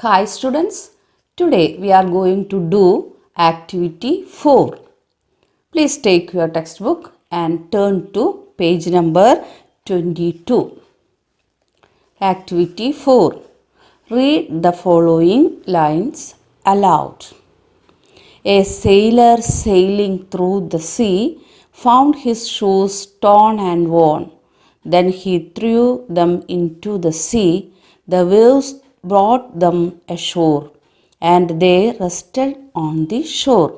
Hi students, today we are going to do activity 4. Please take your textbook and turn to page number 22. Activity 4. Read the following lines aloud. A sailor sailing through the sea found his shoes torn and worn. Then he threw them into the sea. The waves brought them ashore, and they rested on the shore.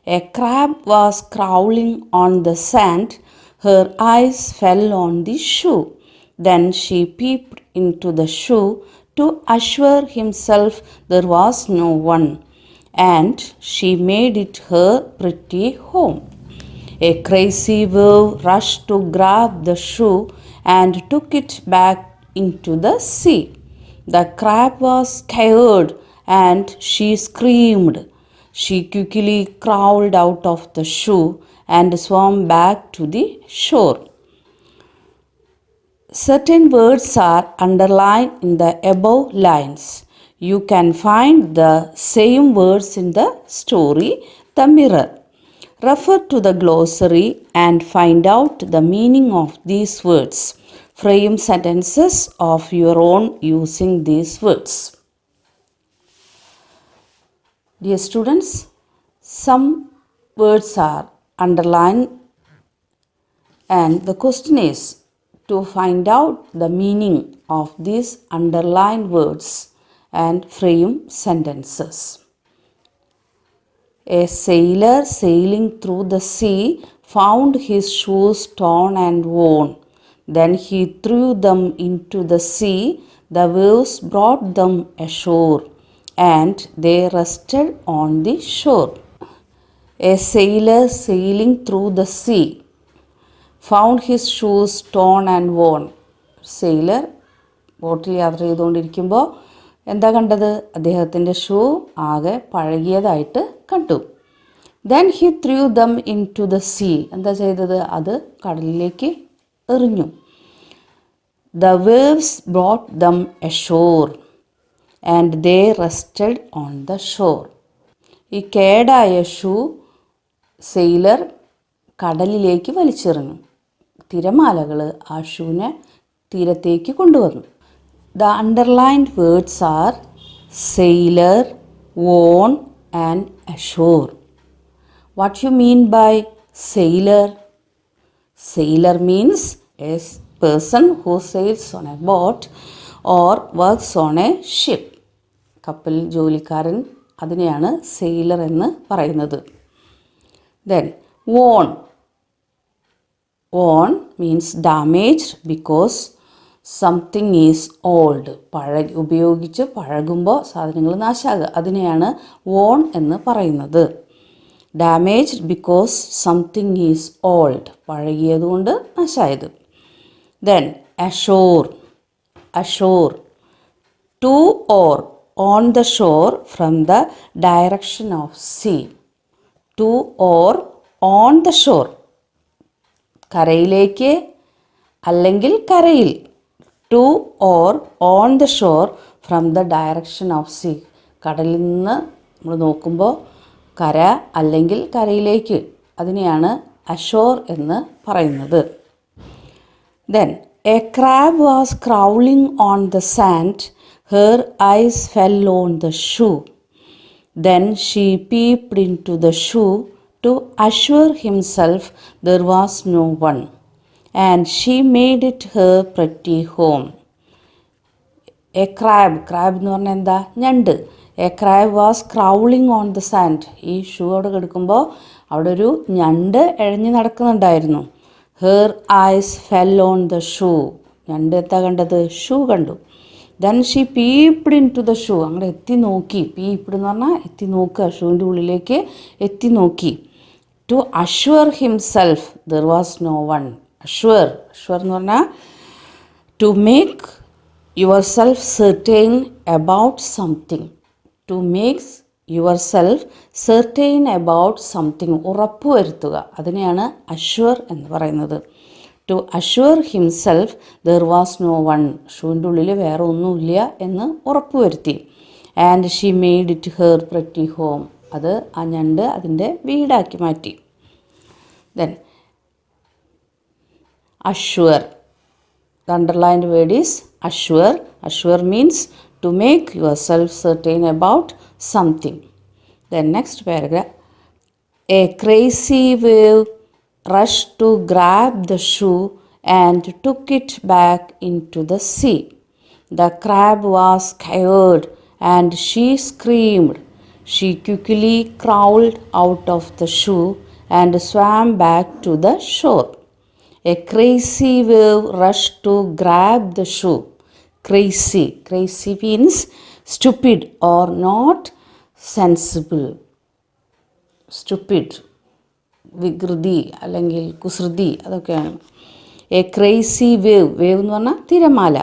A crab was crawling on the sand. Her eyes fell on the shoe. Then she peeped into the shoe to assure himself there was no one, and she made it her pretty home. A crazy wave rushed to grab the shoe and took it back into the sea. The crab was scared and she screamed. She quickly crawled out of the shoe and swam back to the shore. Certain words are underlined in the above lines. You can find the same words in the story The Mirror. Refer to the glossary and find out the meaning of these words. Frame sentences of your own using these words. Dear students, some words are underlined and the question is to find out the meaning of these underlined words and frame sentences. A sailor sailing through the sea found his shoes torn and worn. Then he threw them into the sea. The waves brought them ashore, and they rested on the shore. A sailor sailing through the sea found his shoes torn and worn. Sailor ബോട്ടിൽ യാത്ര ചെയ്തുകൊണ്ടിരിക്കുമ്പോൾ എന്താ കണ്ടത്? അദ്ദേഹത്തിൻ്റെ shoe ആകെ പഴകിയതായിട്ട് കണ്ടു. Then he threw them in to the sea. എന്താ ചെയ്തത്? അത് കടലിലേക്ക് എറിഞ്ഞു. The waves brought them ashore and they rested on the shore. ഈ കേടായ ഷൂ സെയിലർ കടലിലേക്ക് വലിച്ചെറിഞ്ഞു. തിരമാലകൾ ആ ഷൂവിനെ തീരത്തേക്ക് കൊണ്ടുവന്നു. The underlined words are sailor, worn and ashore. What you mean by sailor? Sailor means a person who sails on a boat or works on a ship. കപ്പൽ ജോലിക്കാരൻ, അതിനെയാണ് sailor എന്ന് പറയുന്നത്. Then worn. Worn means damaged because something is old. ഉപയോഗിച്ച് പഴകുമ്പോൾ സാധനങ്ങൾ നാശാകുക, അതിനെയാണ് worn എന്ന് പറയുന്നത്. Damaged because something is old. പഴകിയതുകൊണ്ട് നാശായത്. Then ashore. Ashore. To or on the shore from the direction of sea. To or on the shore. കരയിലേക്ക് അല്ലെങ്കിൽ കരയിൽ. To or on the shore from the direction of sea. കടലിൽ നിന്ന് നമ്മൾ നോക്കുമ്പോൾ കര അല്ലെങ്കിൽ കരയിലേക്ക്, അതിനെയാണ് അഷോർ എന്ന് പറയുന്നത്. Then a crab was crawling on the sand. Her eyes fell on the shoe. Then she peeped into the shoe to assure himself there was no one, and she made it her pretty home. A crab. Crab എന്ന് പറഞ്ഞാൽ എന്താ? ഞണ്ട്. A crab was crawling on the sand. ഈ shoe അവിടെ കിടക്കുമ്പോൾ അവിടെ ഒരു ഞണ്ട് എഴഞ്ഞു നടക്കുന്നുണ്ടായിരുന്നു. Her eyes fell on the shoe. ഞണ്ട് എന്താ കണ്ടത്? ഷൂ കണ്ടു. Then she peeped into the shoe. അങ്ങനെ എത്തി നോക്കി. peeped എന്ന് പറഞ്ഞാൽ എത്തി നോക്കുക, ഷൂവിൻ്റെ ഉള്ളിലേക്ക് എത്തി നോക്കി. To assure himself there was no one. Assure. Assure എന്ന് പറഞ്ഞാൽ to make yourself certain about something. To make yourself certain about something. ഉറപ്പ് വരുത്തുക, അതിനെയാണ് assure എന്ന് പറയുന്നത്. To assure himself there was no one. ഷൂവിൻ്റെ ഉള്ളിൽ വേറെ ഒന്നുമില്ല എന്ന് ഉറപ്പുവരുത്തി. and she made it her pretty home. അത് ആ ഞണ്ട് അതിൻ്റെ വീടാക്കി മാറ്റി. Then assure. The underlined word is assure. Assure means to make yourself certain about something. Then next paragraph. A crazy wave rushed to grab the shoe and took it back into the sea. The crab was scared and she screamed. She quickly crawled out of the shoe and swam back to the shore. A crazy wave rushed to grab the shoe. Crazy. Crazy means stupid or not sensible. Stupid. വികൃതി അല്ലെങ്കിൽ കുസൃതി അതൊക്കെയാണ്. A crazy wave. Wave എന്ന് പറഞ്ഞാൽ തിരമാല.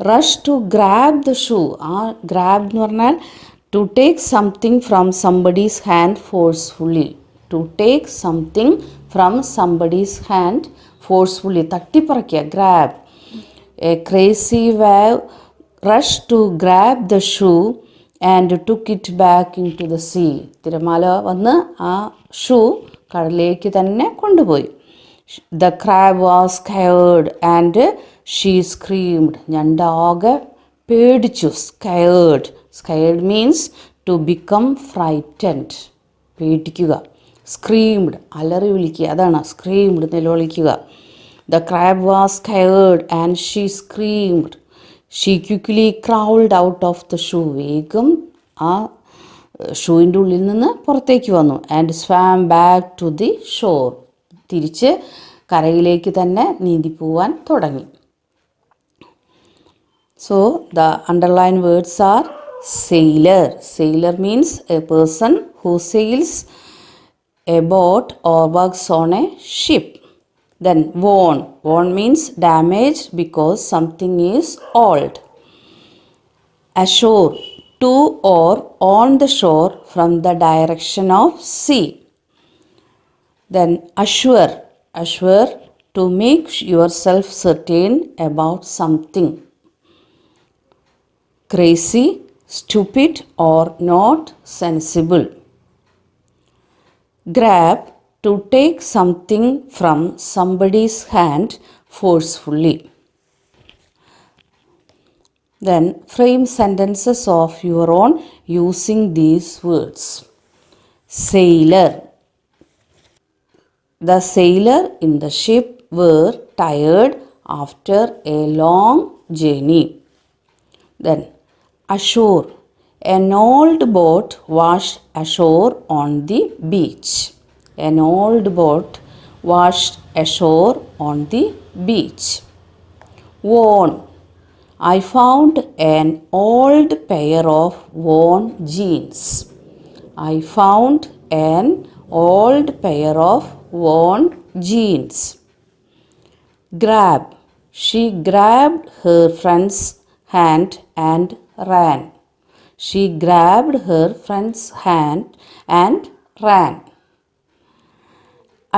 Rush to grab the shoe. ആ grab എന്ന് പറഞ്ഞാൽ to take something from somebody's hand forcefully. To take something from somebody's hand forcefully. തട്ടിപ്പറിക്കുക. Grab. A crazy wave rush to grab the shoe and took it back in to the sea. തിരമാല വന്ന് ആ shoe കടലിലേക്ക് തന്നെ കൊണ്ടുപോയി. The crab was scared and she screamed. ഞണ്ടാകെ പേടിച്ചു. Scared. Scared means to become frightened. പേടിക്കുക. Screamed അലറി വിളിക്കുക. അതാണ് സ്ക്രീംഡ് നിലവിളിക്കുക. The crab was scared and she screamed. She quickly crawled out of the shoe. വേഗം ആ ഷൂവിൻ്റെ ഉള്ളിൽ നിന്ന് പുറത്തേക്ക് വന്നു. And swam back to the shore. തിരിച്ച് കരയിലേക്ക് തന്നെ നീന്തിപ്പോവാൻ തുടങ്ങി. So the underline words are sailor. Sailor means a person who sails a boat or works on a ship. Then worn. Worn means damaged because something is old. Ashore. To or on the shore from the direction of sea. Then assure. Assure to make yourself certain about something. Crazy, stupid or not sensible. Grab to take something from somebody's hand forcefully. Then frame sentences of your own using these words. Sailor. The sailor in the ship were tired after a long journey. Then ashore. An old boat washed ashore on the beach. An old boat washed ashore on the beach. Worn. I found an old pair of worn jeans. I found an old pair of worn jeans. Grab. She grabbed her friend's hand and ran. She grabbed her friend's hand and ran.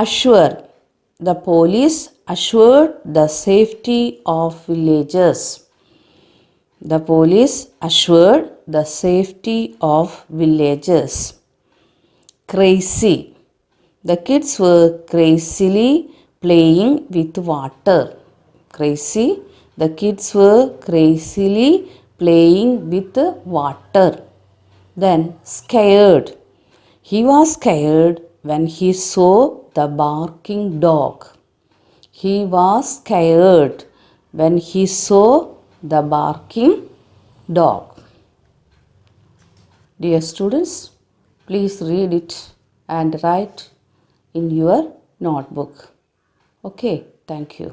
Assure. The police assured the safety of villagers. The police assured the safety of villagers. Crazy. The kids were crazily playing with water. Crazy. The kids were crazily playing with water. Then scared. He was scared when he saw the barking dog. He was scared when he saw the barking dog. Dear students, please read it and write in your notebook. Okay, thank you.